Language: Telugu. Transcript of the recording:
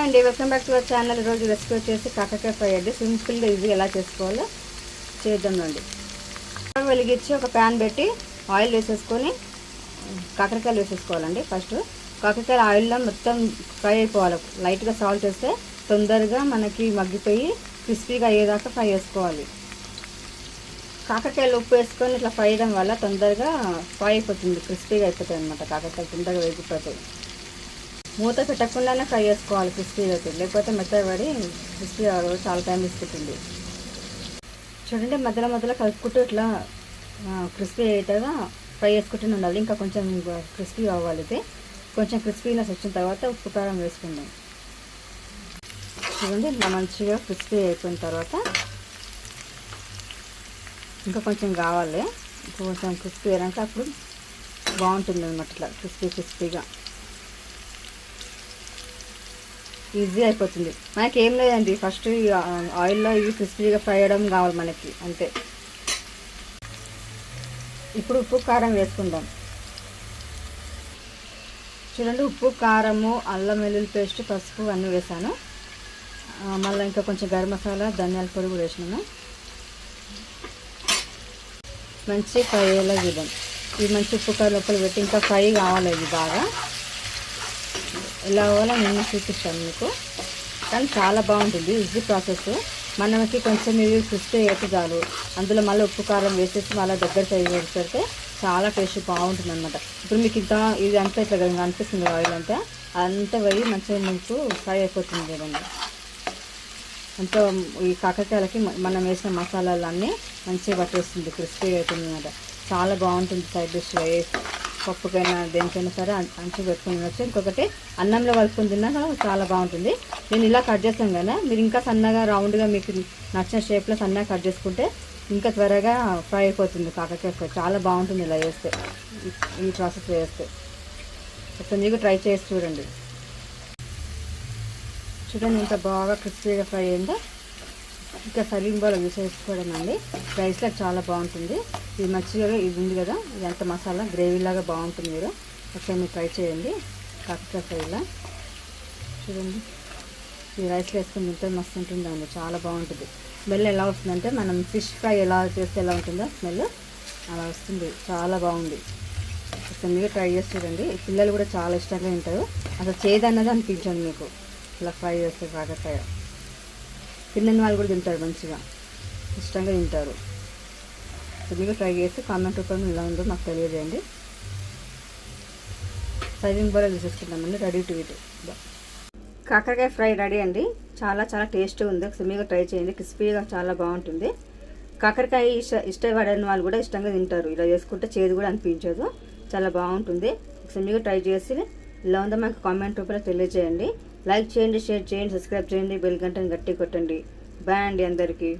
అండి, welcome back to our channel. ఈరోజు రెసిపీ వచ్చేసి కాకరకాయ ఫ్రై అండి. సింపుల్గా ఈజీగా ఎలా చేసుకోవాలో చేద్దాం రండి. వెలిగించి ఒక ప్యాన్ పెట్టి ఆయిల్ వేసేసుకొని కాకరకాయలు వేసేసుకోవాలండి. ఫస్ట్ కాకరకాయలు ఆయిల్లో మొత్తం ఫ్రై అయిపోవాలి. లైట్గా సాల్ట్ వేస్తే తొందరగా మనకి మగ్గిపోయి క్రిస్పీగా అయ్యేదాకా ఫ్రై చేసుకోవాలి. కాకరకాయలు ఉప్పు వేసుకొని ఇట్లా ఫ్రై చేయడం వల్ల తొందరగా ఫ్రై అయిపోతుంది, క్రిస్పీగా అయిపోతుంది అనమాట. కాకరకాయలు తొందరగా వేగిపోతాయి. మూత పెట్టకుండానే ఫ్రై చేసుకోవాలి క్రిస్పీగా అవుతుంది, లేకపోతే మెత్తగా పడి క్రిస్పీ చాలా టైం తీసుకుంటుంది. చూడండి, మధ్యలో మధ్యలో కలుపుకుంటూ ఇట్లా క్రిస్పీ అయ్యేటగా ఫ్రై చేసుకుంటూనే ఉండాలి. ఇంకా కొంచెం క్రిస్పీ అవ్వాలి. అయితే కొంచెం క్రిస్పీనెస్ వచ్చిన తర్వాత ఉప్పు కారం వేసుకుందాం. చూడండి, ఇట్లా మంచిగా క్రిస్పీ అయిపోయిన తర్వాత ఇంకా కొంచెం కావాలి. కొంచెం క్రిస్పీ అయ్యాక అప్పుడు బాగుంటుంది అనమాట. ఇట్లా క్రిస్పీగా ఈజీ అయిపోతుంది. మనకి ఏం లేదండి, ఫస్ట్ ఆయిల్లో ఇవి క్రిస్పీగా ఫ్రై అయ్యడం కావాలి మనకి, అంతే. ఇప్పుడు ఉప్పు కారం వేసుకుందాం. చూడండి, ఉప్పు కారము, అల్లం వెల్లుల్లి పేస్ట్, పసుపు అన్నీ వేసాను. మళ్ళీ ఇంకా కొంచెం గరం మసాలా, ధనియాల పొడి కూడా వేసినాను. మంచి ఫ్రై అయ్యేలా చూద్దాం. ఇది మంచి ఉప్పు కారం లోపల పెట్టి ఇంకా ఫ్రై కావాలి. ఇది బాగా ఎలా అవ్వాలో నేను చూపిస్తాను మీకు. కానీ చాలా బాగుంటుంది, ఈజీ ప్రాసెస్. మనకి కొంచెం ఇది క్రిస్పీ అయితే చాలు. అందులో మళ్ళీ ఉప్పు కారం వేసేసి మళ్ళీ దగ్గరికి అయ్యి పెడితే చాలా టేస్ట్ బాగుంటుంది అనమాట. ఇప్పుడు మీకు ఇంకా ఇది అంతా ఇట్లా అనిపిస్తుంది, ఆయిల్ అంతా అదంతా వేయి మంచిగా మీకు ఫ్రై అయిపోతుంది కదండి. అంతా ఈ కాకరకాయలకి మనం వేసిన మసాలాలన్నీ మంచిగా పట్టేస్తుంది, క్రిస్పీ అవుతుంది అనమాట. చాలా బాగుంటుంది. సైడ్ డిష్ వేసి పప్పుకైనా దేనికైనా సరే అంచు పెట్టుకుని తినచ్చు. ఇంకొకటి అన్నంలో కలుపుకొని తిన్నా చాలా బాగుంటుంది. నేను ఇలా కట్ చేస్తాను కదా, మీరు ఇంకా సన్నగా రౌండ్గా మీకు నచ్చిన షేప్లో సన్నగా కట్ చేసుకుంటే ఇంకా త్వరగా ఫ్రై అయిపోతుంది కాకరకాయ ఫ్రై. చాలా బాగుంటుంది ఇలా చేస్తే, ఈ ప్రాసెస్ చేస్తే. ఒకసారి మీకు ట్రై చేసి చూడండి. చూడండి ఎంత బాగా క్రిస్పీగా ఫ్రై అయిందో. ఇంకా సర్వింగ్ బౌల్ యూస్ చేసుకోవడం అండి. రైస్లో చాలా బాగుంటుంది. ఇది మంచిగా ఇది ఉంది కదా, ఇది అంత మసాలా గ్రేవీలాగా బాగుంటుంది. మీరు ఒకసారి మీరు ట్రై చేయండి కాకరకాయ ఫ్రైలా. చూడండి, ఈ రైస్లో వేసుకుని తింటే మస్తు ఉంటుందండి, చాలా బాగుంటుంది. స్మెల్ ఎలా వస్తుందంటే మనం ఫిష్ ఫ్రై ఎలా చేస్తే ఎలా ఉంటుందో స్మెల్ అలా వస్తుంది. చాలా బాగుంది. ఒకసారి మీరు ట్రై చేసి చూడండి. పిల్లలు కూడా చాలా ఇష్టంగా తింటారు. అసలు చేదన్నది అనిపించండి మీకు ఇలా ఫ్రై చేస్తే. కాకరకాయ తిన్నని వాళ్ళు కూడా తింటారు, మంచిగా ఇష్టంగా తింటారు. సో మీరు ట్రై చేసి కామెంట్ రూపంలో ఎలా ఉందో నాకు తెలియజేయండి. సర్వింగ్ బౌల్ తీసేసుకుంటామండి. Ready to eat. కాకరకాయ ఫ్రై రెడీ అండి. చాలా చాలా టేస్ట్గా ఉంది. ఒకసారి మీరు ట్రై చేయండి. క్రిస్పీగా చాలా బాగుంటుంది. కాకరకాయ ఇష్టపడని వాళ్ళు కూడా ఇష్టంగా తింటారు. ఇలా చేసుకుంటే చేదు కూడా అనిపించదు, చాలా బాగుంటుంది. ఒకసారి మీరు ట్రై చేసి ఇలా ఉందో మాకు కామెంట్ రూపంలో తెలియజేయండి. లైక్ చేయండి, షేర్ చేయండి, సబ్స్క్రైబ్ చేయండి, బెల్ గంటని గట్టి కొట్టండి. బాయ్ అండి అందరికీ.